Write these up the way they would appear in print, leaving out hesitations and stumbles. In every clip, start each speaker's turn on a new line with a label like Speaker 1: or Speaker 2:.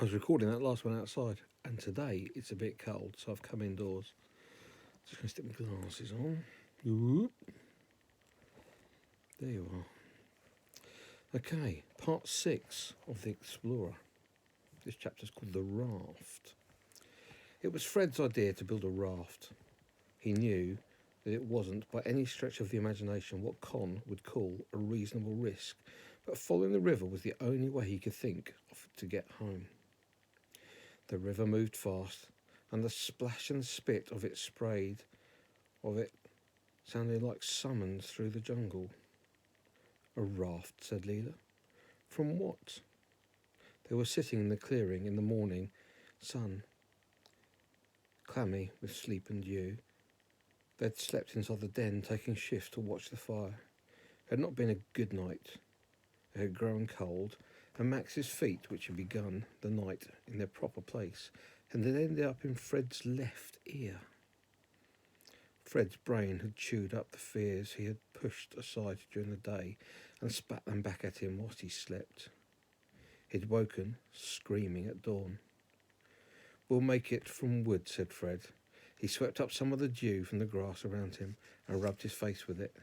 Speaker 1: I was recording that last one outside, and today it's a bit cold, so I've come indoors. Just going to stick my glasses on. Whoop. There you are. Okay, part 6 of The Explorer. This chapter's called The Raft. It was Fred's idea to build a raft. He knew that it wasn't, by any stretch of the imagination, what Con would call a reasonable risk, but following the river was the only way he could think of to get home. The river moved fast, and the splash and spit of it sounded like summons through the jungle. A raft, said Leela. From what? They were sitting in the clearing in the morning sun, clammy with sleep and dew. They'd slept inside the den, taking shifts to watch the fire. It had not been a good night. It had grown cold, and Max's feet, which had begun the night in their proper place, and had ended up in Fred's left ear. Fred's brain had chewed up the fears he had pushed aside during the day and spat them back at him whilst he slept. He'd woken, screaming at dawn. We'll make it from wood, said Fred. He swept up some of the dew from the grass around him and rubbed his face with it.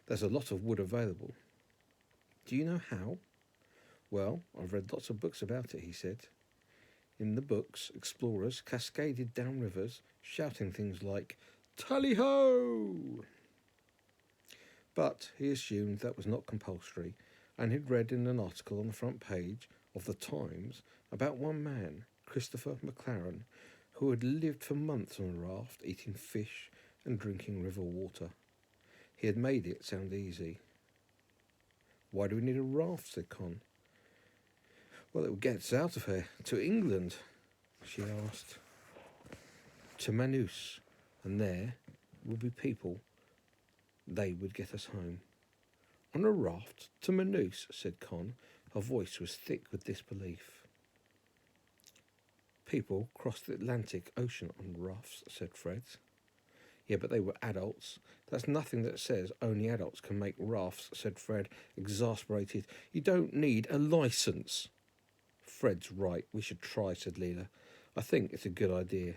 Speaker 1: There's a lot of wood available. Do you know how? Well, I've read lots of books about it, he said. In the books, explorers cascaded down rivers, shouting things like, "Tally-ho!" But he assumed that was not compulsory, and he'd read in an article on the front page of the Times about one man, Christopher McLaren, who had lived for months on a raft, eating fish and drinking river water. He had made it sound easy. Why do we need a raft, said Con. Well, it will get us out of here. To England, she asked. To Manus, and there will be people. They would get us home. On a raft to Manus, said Con. Her voice was thick with disbelief. People crossed the Atlantic Ocean on rafts, said Fred. Yeah, but they were adults. That's nothing that says only adults can make rafts, said Fred, exasperated. You don't need a licence. Fred's right. We should try, said Leela. I think it's a good idea.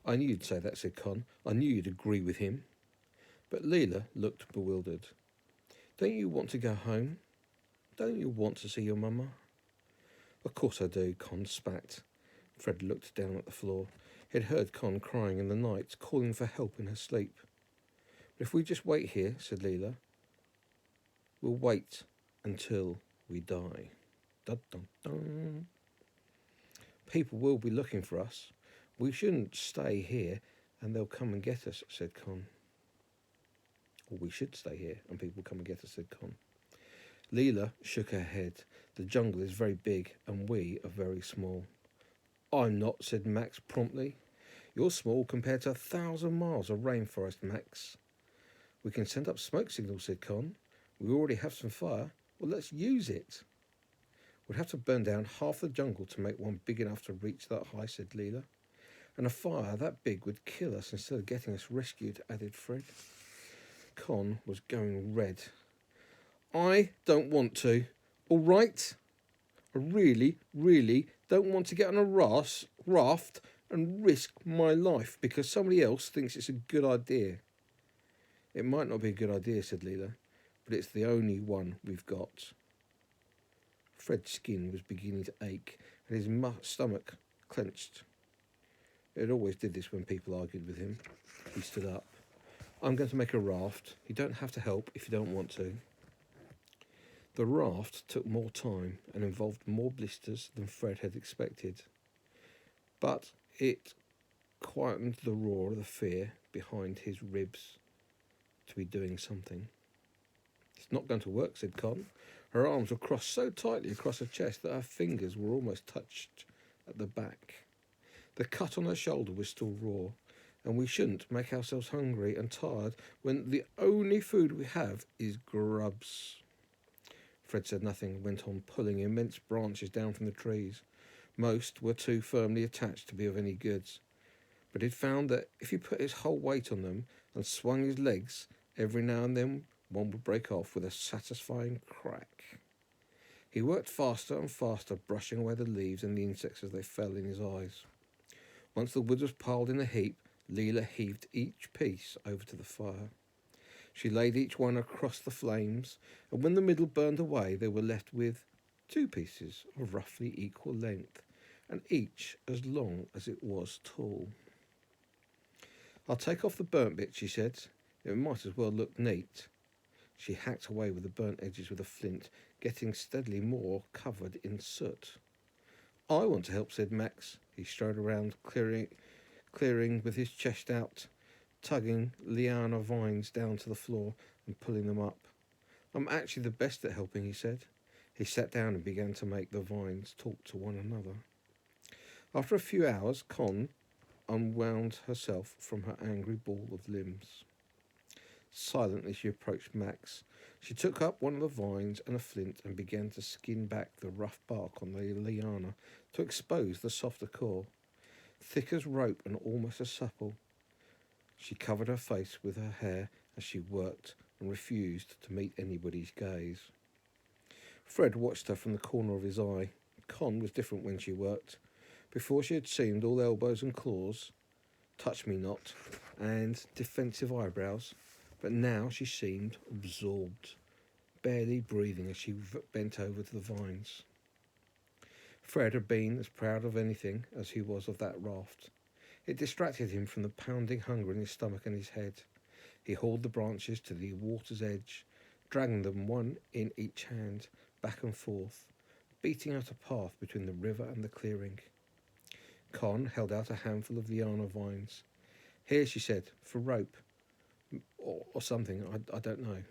Speaker 1: I knew you'd say that, said Con. I knew you'd agree with him. But Leela looked bewildered. Don't you want to go home? Don't you want to see your mama? Of course I do, Con spat. Fred looked down at the floor. He had heard Con crying in the night, calling for help in her sleep. But if we just wait here, said Leela, we'll wait until we die. Dun, dun, dun. People will be looking for us. We shouldn't stay here and they'll come and get us, said Con. Or we should stay here and people come and get us, said Con. Leela shook her head. The jungle is very big and we are very small. I'm not, said Max promptly. You're small compared to 1,000 miles of rainforest, Max. We can send up smoke signals, said Con. We already have some fire. Well, let's use it. We'd have to burn down half the jungle to make one big enough to reach that high, said Leela. And a fire that big would kill us instead of getting us rescued, added Fred. Con was going red. I don't want to. All right? I really, really don't want to get on a raft and risk my life because somebody else thinks it's a good idea. It might not be a good idea, said Leela, but it's the only one we've got. Fred's skin was beginning to ache and his stomach clenched. It always did this when people argued with him. He stood up. I'm going to make a raft. You don't have to help if you don't want to. The raft took more time and involved more blisters than Fred had expected. But it quietened the roar of the fear behind his ribs to be doing something. It's not going to work, said Con. Her arms were crossed so tightly across her chest that her fingers were almost touched at the back. The cut on her shoulder was still raw, and we shouldn't make ourselves hungry and tired when the only food we have is grubs. Fred said nothing and went on pulling immense branches down from the trees. Most were too firmly attached to be of any goods, but he'd found that if he put his whole weight on them and swung his legs, every now and then one would break off with a satisfying crack. He worked faster and faster, brushing away the leaves and the insects as they fell in his eyes. Once the wood was piled in a heap, Leela heaved each piece over to the fire. She laid each one across the flames, and when the middle burned away, they were left with 2 pieces of roughly equal length, and each as long as it was tall. "I'll take off the burnt bit," she said. "It might as well look neat." She hacked away with the burnt edges with a flint, getting steadily more covered in soot. "I want to help," said Max. He strode around, clearing with his chest out, tugging liana vines down to the floor and pulling them up. "I'm actually the best at helping," he said. He sat down and began to make the vines talk to one another. After a few hours, Con unwound herself from her angry ball of limbs. Silently she approached Max. She took up one of the vines and a flint and began to skin back the rough bark on the liana to expose the softer core, thick as rope and almost as supple. She covered her face with her hair as she worked and refused to meet anybody's gaze. Fred watched her from the corner of his eye. Con was different when she worked. Before she had seemed all elbows and claws, touch-me-not, and defensive eyebrows, but now she seemed absorbed, barely breathing as she bent over to the vines. Fred had been as proud of anything as he was of that raft. It distracted him from the pounding hunger in his stomach and his head. He hauled the branches to the water's edge, dragging them one in each hand, back and forth, beating out a path between the river and the clearing. Con held out a handful of liana vines. "Here," she said, "for rope. Or something, I don't know."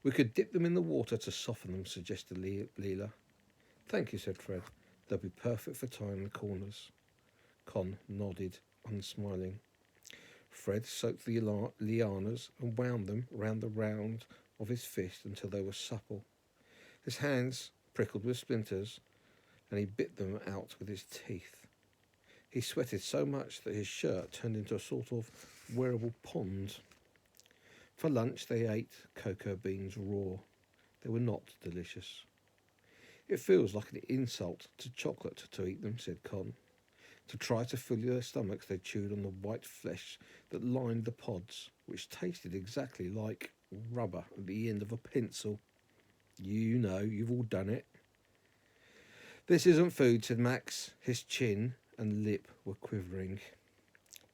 Speaker 1: "We could dip them in the water to soften them," suggested Leela. "Thank you," said Fred. "They'll be perfect for tying the corners." Con nodded, unsmiling. Fred soaked the lianas and wound them round the round of his fist until they were supple. His hands prickled with splinters, and he bit them out with his teeth. He sweated so much that his shirt turned into a sort of wearable pond. For lunch they ate cocoa beans raw. They were not delicious. "It feels like an insult to chocolate to eat them," said Con. To try to fill their stomachs, they chewed on the white flesh that lined the pods, which tasted exactly like rubber at the end of a pencil. "You know, you've all done it." "This isn't food," said Max. His chin and lip were quivering.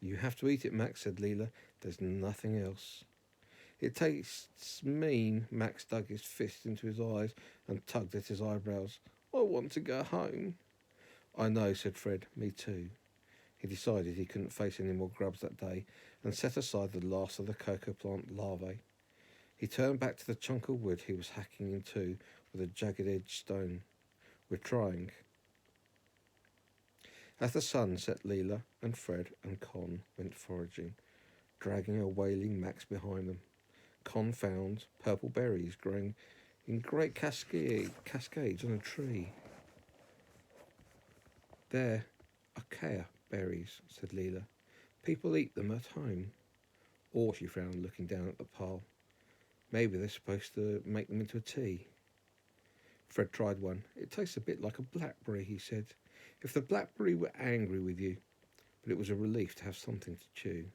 Speaker 1: "You have to eat it, Max," said Leela. "There's nothing else." "It tastes mean." Max dug his fist into his eyes and tugged at his eyebrows. "I want to go home." "I know," said Fred. "Me too." He decided he couldn't face any more grubs that day and set aside the last of the cocoa plant larvae. He turned back to the chunk of wood he was hacking in two with a jagged-edged stone. "We're trying." As the sun set, Leela and Fred and Con went foraging, dragging a wailing Max behind them. Con found purple berries growing in great cascades on a tree. "They're acacia berries," said Leela. "People eat them at home." Or, she frowned, looking down at the pile, "maybe they're supposed to make them into a tea." Fred tried one. "It tastes a bit like a blackberry," he said. "If the blackberry were angry with you," but it was a relief to have something to chew.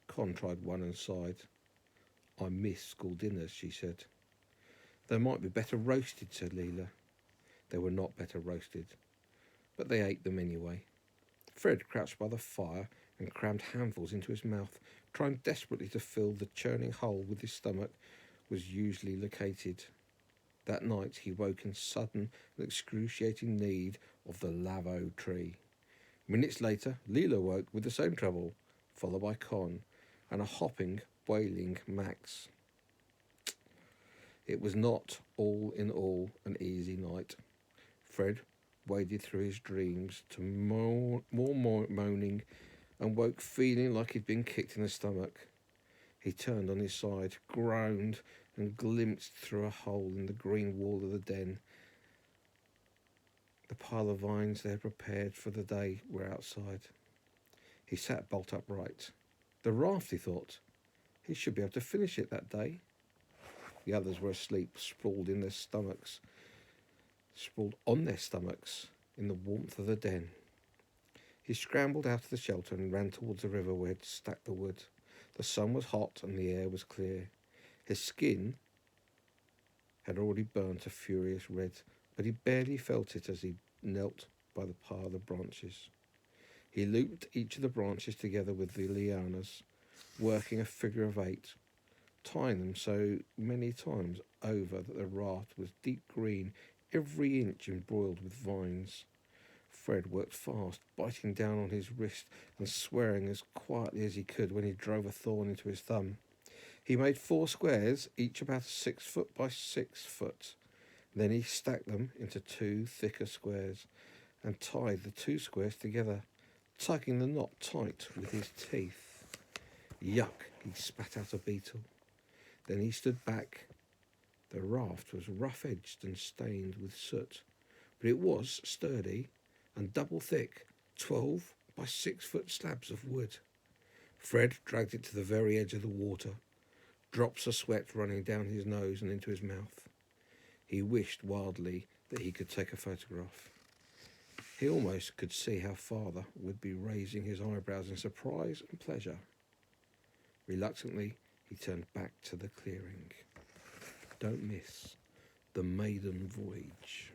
Speaker 1: Con tried one and sighed. "I miss school dinners," she said. "They might be better roasted," said Leela. They were not better roasted, but they ate them anyway. Fred crouched by the fire and crammed handfuls into his mouth, trying desperately to fill the churning hole with his stomach was usually located. That night he woke in sudden and excruciating need of the lavo tree. Minutes later, Leela woke with the same trouble, followed by Con and a hopping, wailing Max. It was not all in all an easy night. Fred waded through his dreams to more moaning and woke feeling like he'd been kicked in the stomach. He turned on his side, groaned, and glimpsed through a hole in the green wall of the den. The pile of vines they had prepared for the day were outside. He sat bolt upright. The raft, he thought. He should be able to finish it that day. The others were asleep, sprawled in their stomachs, sprawled on their stomachs in the warmth of the den. He scrambled out of the shelter and ran towards the river where he'd stacked the wood. The sun was hot and the air was clear. His skin had already burnt a furious red, but he barely felt it as he knelt by the pile of branches. He looped each of the branches together with the lianas, working a figure of 8, tying them so many times over that the raft was deep green, every inch embroiled with vines. Fred worked fast, biting down on his wrist and swearing as quietly as he could when he drove a thorn into his thumb. He made 4 squares, each about 6 foot by 6 foot. Then he stacked them into 2 thicker squares and tied the 2 squares together, tugging the knot tight with his teeth. Yuck, he spat out a beetle. Then he stood back. The raft was rough-edged and stained with soot, but it was sturdy and double thick, 12 by 6 foot slabs of wood. Fred dragged it to the very edge of the water, drops of sweat running down his nose and into his mouth. He wished wildly that he could take a photograph. He almost could see how Father would be raising his eyebrows in surprise and pleasure. Reluctantly, he turned back to the clearing. Don't miss the maiden voyage.